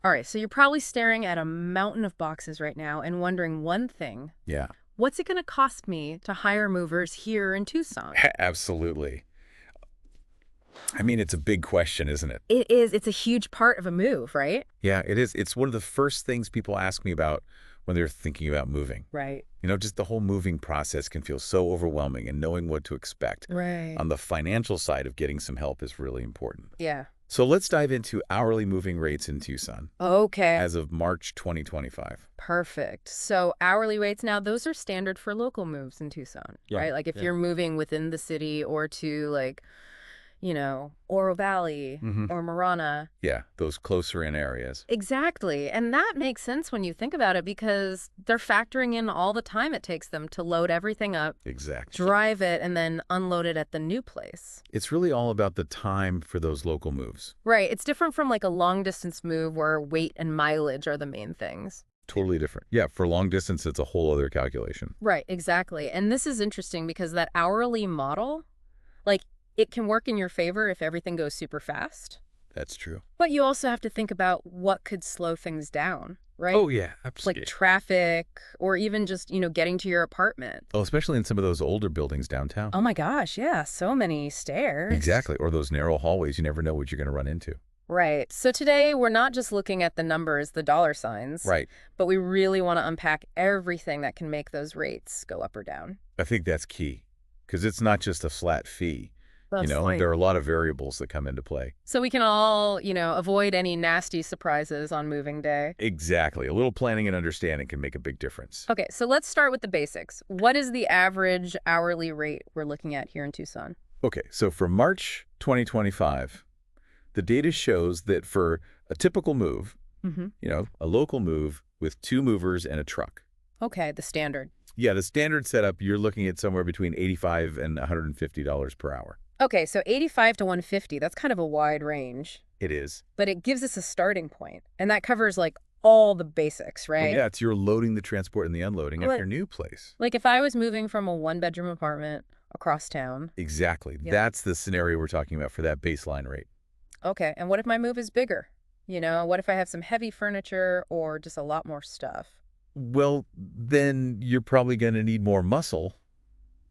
All right, so you're probably staring at a mountain of boxes right now and wondering one thing. Yeah, What's it going to cost me to hire movers here in Tucson? absolutely. I mean, it's a big question, isn't it? It is. It's a huge part of a move, right? Yeah, it is. It's one of the first things people ask me about when they're thinking about moving. Right. Just the whole moving process can feel so overwhelming, and knowing what to expect Right. on the financial side of getting some help is really important. Yeah. So let's dive into hourly moving rates in Tucson Okay. as of March 2025. Perfect. So hourly rates now, those are standard for local moves in Tucson, Yeah, right? Like if yeah. you're moving within the city or to like, Oro Valley Hmm. or Marana. Yeah, those closer in areas. Exactly. And that makes sense when you think about it because they're factoring in all the time it takes them to load everything up, Exactly. drive it, and then unload it at the new place. It's really all about the time for those local moves. Right. It's different from like a long distance move where weight and mileage are the main things. Totally different. Yeah, for long distance, it's a whole other calculation. Right. Exactly. And this is interesting because that hourly model, like, it can work in your favor if everything goes super fast. That's true. But you also have to think about what could slow things down, right? Oh, yeah, Like absolutely. traffic or even just, getting to your apartment. Oh, especially in some of those older buildings downtown. Oh my gosh, yeah, so many stairs. Exactly. Or those narrow hallways, you never know what you're going to run into. Right. So today we're not just looking at the numbers, the dollar signs, Right. but we really want to unpack everything that can make those rates go up or down. I think that's key because it's not just a flat fee. That's right. There are a lot of variables that come into play. So we can all, avoid any nasty surprises on moving day. Exactly. A little planning and understanding can make a big difference. Okay, so let's start with the basics. What is the average hourly rate we're looking at here in Tucson? Okay, so for March 2025, the data shows that for a typical move, Mm-hmm. a local move with 2 movers and a truck. Okay, the standard. Yeah, the standard setup, you're looking at somewhere between $85 and $150 per hour. Okay, so 85 to 150, that's kind of a wide range, It is. but it gives us a starting point, and that covers like all the basics, Well, right? yeah, it's your loading the transport and the unloading Well, at your new place. Like if I was moving from a one-bedroom apartment across town. Exactly. Yeah. That's the scenario we're talking about for that baseline rate. Okay, and what if my move is bigger? What if I have some heavy furniture or just a lot more stuff? Well, then you're probably going to need more muscle,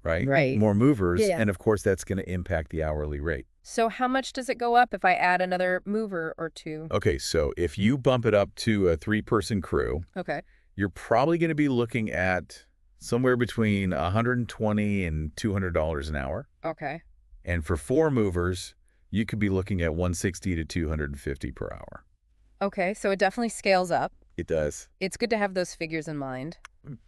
right? Right. More movers. Yeah. And of course, that's going to impact the hourly rate. So how much does it go up if I add another mover or two? Okay, so if you bump it up to a 3-person crew, Okay. you're probably going to be looking at somewhere between $120 and $200 an hour. Okay. And for 4 movers, you could be looking at $160 to $250 per hour. Okay, so it definitely scales up. It does. It's good to have those figures in mind.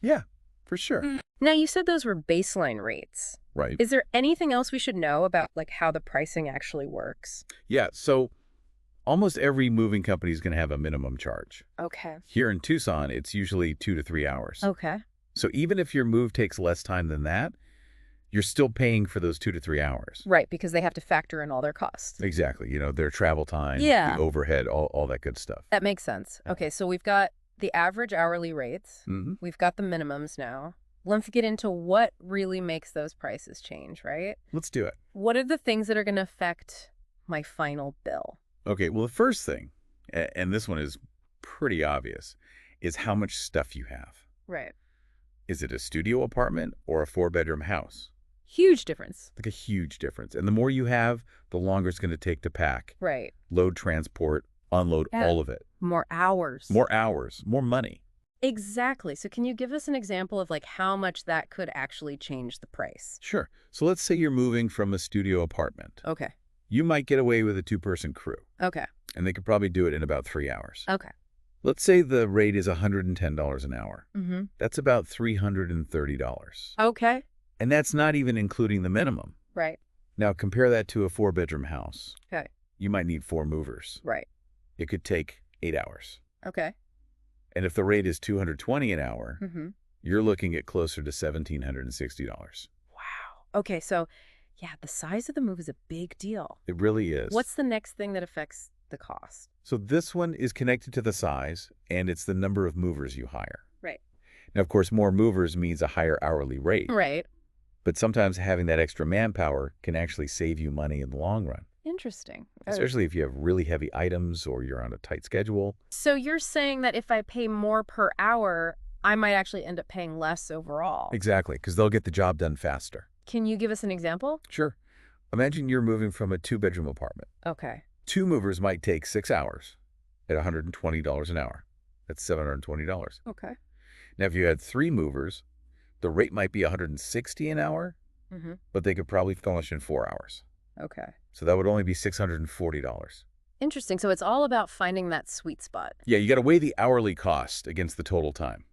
Yeah, for sure. Now, you said those were baseline rates. Right. Is there anything else we should know about like how the pricing actually works? Yeah, so almost every moving company is going to have a minimum charge. Okay. Here in Tucson, it's usually 2 to 3 hours. Okay. So even if your move takes less time than that, you're still paying for those 2 to 3 hours. Right, because they have to factor in all their costs. Exactly. Their travel time, Yeah. the overhead, all that good stuff. That makes sense. Okay, so we've got the average hourly rates. Mm-hmm. We've got the minimums now. Let's get into what really makes those prices change, right? Let's do it. What are the things that are going to affect my final bill? Okay, well, the first thing, and this one is pretty obvious, is how much stuff you have. Right. Is it a studio apartment or a 4-bedroom house? Huge difference. Like a huge difference. And the more you have, the longer it's going to take to pack, Right. load, transport, unload, Yeah. all of it. More hours. More hours, more money. Exactly. So can you give us an example of like how much that could actually change the price? Sure. So let's say you're moving from a studio apartment. Okay. You might get away with a 2-person crew, Okay. and they could probably do it in about 3 hours. Okay. Let's say the rate is $110 an hour. Mm-hmm. That's about $330. Okay. And that's not even including the minimum. Right. Now compare that to a 4-bedroom house. Okay. You might need 4 movers. Right. It could take 8 hours. Okay. And if the rate is $220 an hour, Mm-hmm. you're looking at closer to $1,760. Wow. Okay. So, yeah, the size of the move is a big deal. It really is. What's the next thing that affects the cost? So this one is connected to the size, and it's the number of movers you hire. Right. Now, of course, more movers means a higher hourly rate. Right. But sometimes having that extra manpower can actually save you money in the long run. Interesting. especially if you have really heavy items or you're on a tight schedule. So you're saying that if I pay more per hour, I might actually end up paying less overall. Exactly, because they'll get the job done faster. Can you give us an example? Sure. Imagine you're moving from a 2-bedroom apartment. Okay. 2 movers might take 6 hours at $120 an hour. That's $720. Okay. Now, if you had 3 movers, the rate might be $160 an hour, Mm-hmm. but they could probably finish in 4 hours. Okay. So that would only be $640. Interesting. So it's all about finding that sweet spot. Yeah, you got to weigh the hourly cost against the total time.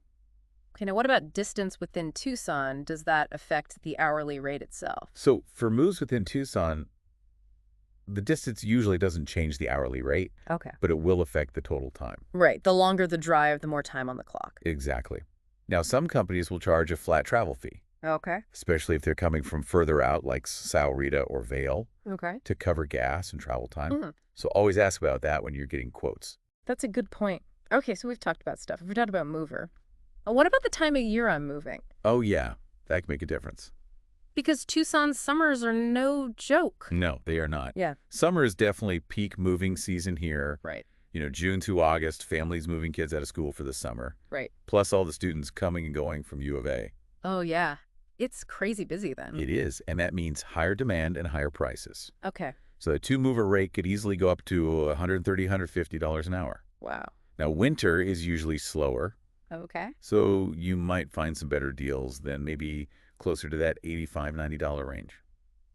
Okay, now what about distance within Tucson? Does that affect the hourly rate itself? So for moves within Tucson, the distance usually doesn't change the hourly rate, Okay. but it will affect the total time. Right. The longer the drive, the more time on the clock. Exactly. Now, some companies will charge a flat travel fee, Okay. especially if they're coming from further out, like Sahuarita or Vail, Okay. to cover gas and travel time. Mhm. So always ask about that when you're getting quotes. That's a good point. Okay, so we've talked about stuff. We've talked about mover. What about the time of year I'm moving? Oh, yeah, that can make a difference. Because Tucson's summers are no joke. No, they are not. Yeah. Summer is definitely peak moving season here. Right. You know, June to August, families moving kids out of school for the summer. Right. Plus all the students coming and going from U of A. Oh, yeah. It's crazy busy then. It is, and that means higher demand and higher prices. Okay. So the 2-mover rate could easily go up to $130, $150 an hour. Wow. Now, winter is usually slower, Okay. so you might find some better deals than maybe closer to that $85, $90 range.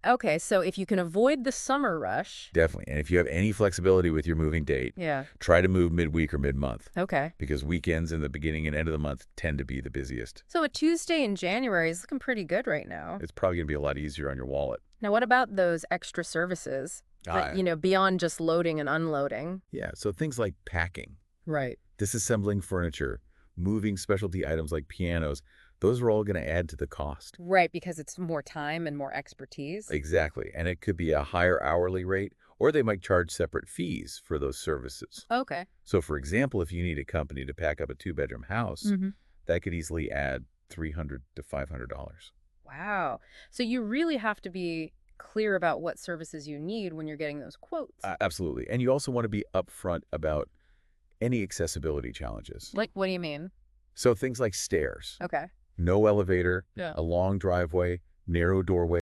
Okay, so if you can avoid the summer rush. Definitely. And if you have any flexibility with your moving date, Yeah. try to move midweek or mid-month, Okay. because weekends and the beginning and end of the month tend to be the busiest. So a Tuesday in January is looking pretty good right now. It's probably going to be a lot easier on your wallet. Now, what about those extra services? That, beyond just loading and unloading. Yeah, so things like packing, Right. disassembling furniture, moving specialty items like pianos, those are all going to add to the cost. Right, because it's more time and more expertise. Exactly. And it could be a higher hourly rate, or they might charge separate fees for those services. Okay. So, for example, if you need a company to pack up a 2-bedroom house, Mm-hmm. that could easily add $300 to $500. Wow. So you really have to be clear about what services you need when you're getting those quotes. Absolutely. And you also want to be upfront about any accessibility challenges. Like, what do you mean? So things like stairs, Okay. no elevator, Yeah. a long driveway, narrow doorway.